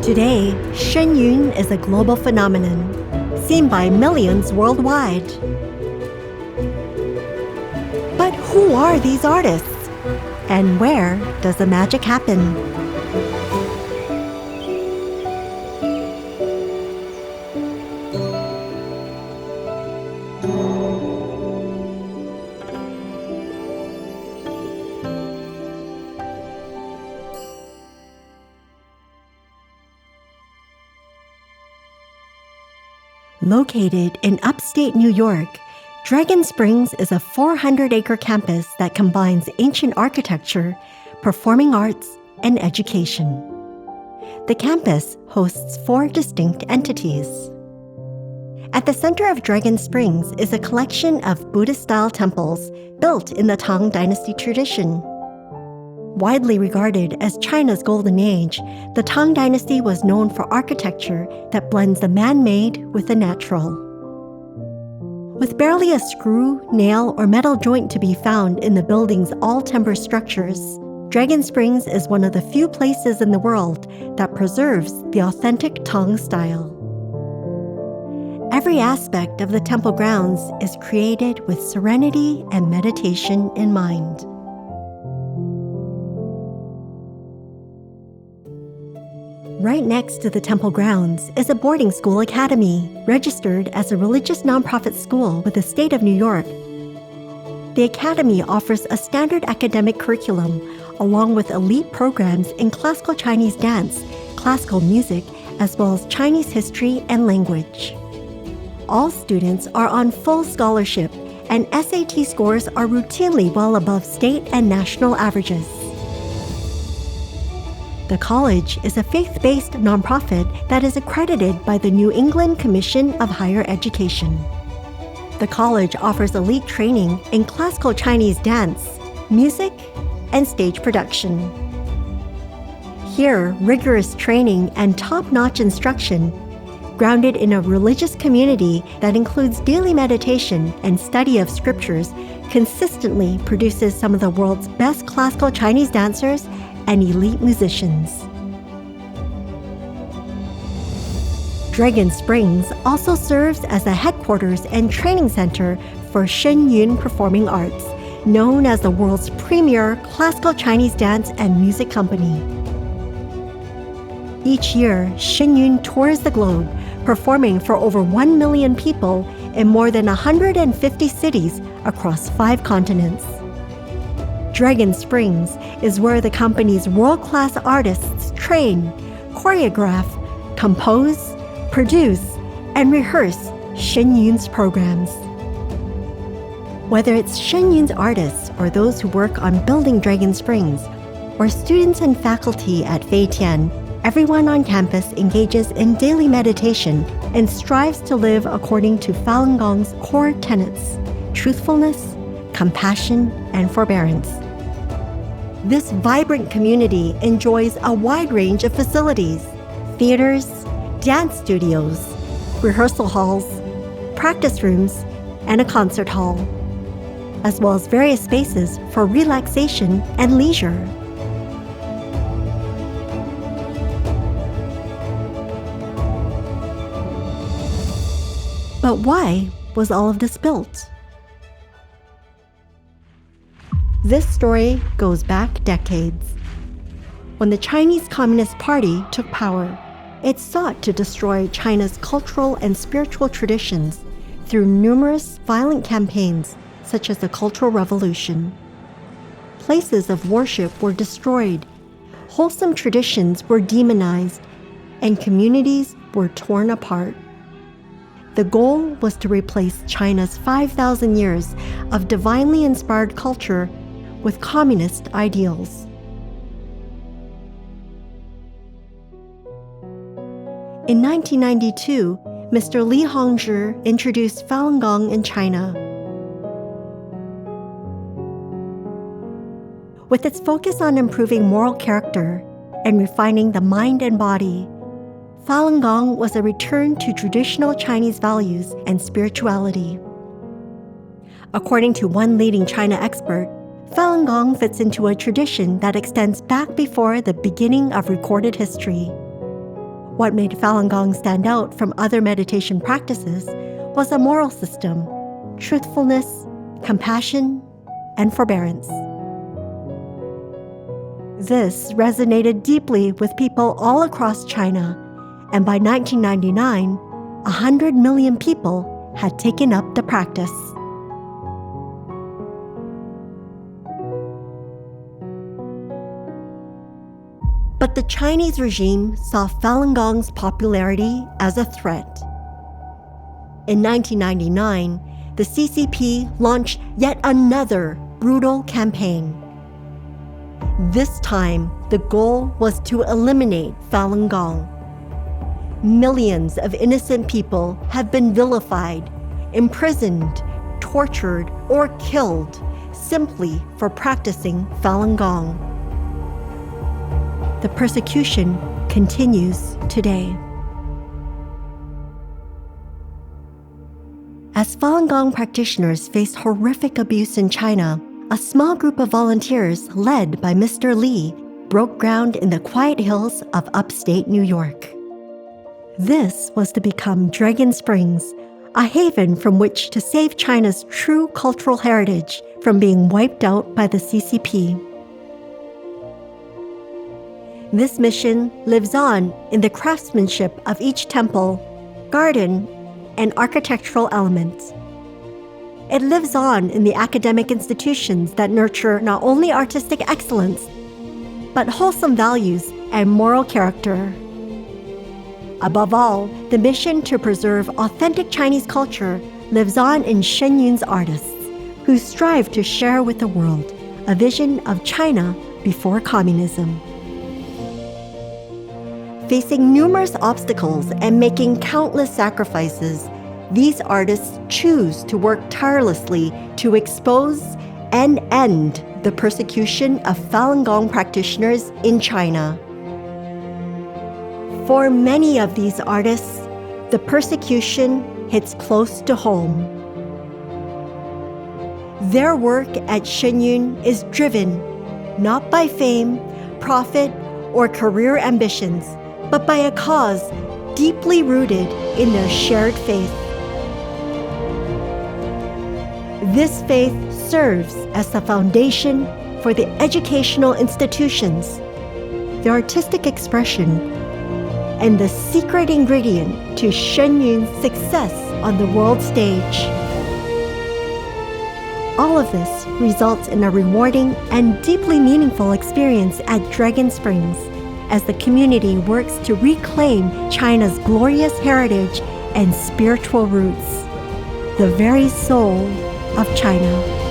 Today, Shen Yun is a global phenomenon, seen by millions worldwide. But who are these artists? And where does the magic happen? Located in upstate New York, Dragon Springs is a 400-acre campus that combines ancient architecture, performing arts, and education. The campus hosts 4 distinct entities. At the center of Dragon Springs is a collection of Buddhist-style temples built in the Tang Dynasty tradition. Widely regarded as China's golden age, the Tang Dynasty was known for architecture that blends the man-made with the natural. With barely a screw, nail, or metal joint to be found in the building's all-timber structures, Dragon Springs is one of the few places in the world that preserves the authentic Tang style. Every aspect of the temple grounds is created with serenity and meditation in mind. Right next to the temple grounds is a boarding school academy, registered as a religious nonprofit school with the state of New York. The academy offers a standard academic curriculum, along with elite programs in classical Chinese dance, classical music, as well as Chinese history and language. All students are on full scholarship, and SAT scores are routinely well above state and national averages. The college is a faith-based nonprofit that is accredited by the New England Commission of Higher Education. The college offers elite training in classical Chinese dance, music, and stage production. Here, rigorous training and top-notch instruction, grounded in a religious community that includes daily meditation and study of scriptures, consistently produces some of the world's best classical Chinese dancers and elite musicians. Dragon Springs also serves as a headquarters and training center for Shen Yun Performing Arts, known as the world's premier classical Chinese dance and music company. Each year, Shen Yun tours the globe, performing for over 1 million people in more than 150 cities across 5 continents. Dragon Springs is where the company's world-class artists train, choreograph, compose, produce, and rehearse Shen Yun's programs. Whether it's Shen Yun's artists or those who work on building Dragon Springs, or students and faculty at Fei Tian, everyone on campus engages in daily meditation and strives to live according to Falun Gong's core tenets: truthfulness, compassion, and forbearance. This vibrant community enjoys a wide range of facilities: theaters, dance studios, rehearsal halls, practice rooms, and a concert hall, as well as various spaces for relaxation and leisure. But why was all of this built? This story goes back decades. When the Chinese Communist Party took power, it sought to destroy China's cultural and spiritual traditions through numerous violent campaigns, such as the Cultural Revolution. Places of worship were destroyed, wholesome traditions were demonized, and communities were torn apart. The goal was to replace China's 5,000 years of divinely inspired culture with communist ideals. In 1992, Mr. Li Hongzhi introduced Falun Gong in China. With its focus on improving moral character and refining the mind and body, Falun Gong was a return to traditional Chinese values and spirituality. According to one leading China expert, Falun Gong fits into a tradition that extends back before the beginning of recorded history. What made Falun Gong stand out from other meditation practices was a moral system, truthfulness, compassion, and forbearance. This resonated deeply with people all across China, and by 1999, 100 million people had taken up the practice. But the Chinese regime saw Falun Gong's popularity as a threat. In 1999, the CCP launched yet another brutal campaign. This time, the goal was to eliminate Falun Gong. Millions of innocent people have been vilified, imprisoned, tortured, or killed simply for practicing Falun Gong. The persecution continues today. As Falun Gong practitioners face horrific abuse in China, a small group of volunteers led by Mr. Li broke ground in the quiet hills of upstate New York. This was to become Dragon Springs, a haven from which to save China's true cultural heritage from being wiped out by the CCP. This mission lives on in the craftsmanship of each temple, garden, and architectural elements. It lives on in the academic institutions that nurture not only artistic excellence, but wholesome values and moral character. Above all, the mission to preserve authentic Chinese culture lives on in Shen Yun's artists, who strive to share with the world a vision of China before communism. Facing numerous obstacles and making countless sacrifices, these artists choose to work tirelessly to expose and end the persecution of Falun Gong practitioners in China. For many of these artists, the persecution hits close to home. Their work at Shen Yun is driven not by fame, profit, or career ambitions, but by a cause deeply rooted in their shared faith. This faith serves as the foundation for the educational institutions, the artistic expression, and the secret ingredient to Shen Yun's success on the world stage. All of this results in a rewarding and deeply meaningful experience at Dragon Springs, as the community works to reclaim China's glorious heritage and spiritual roots, the very soul of China.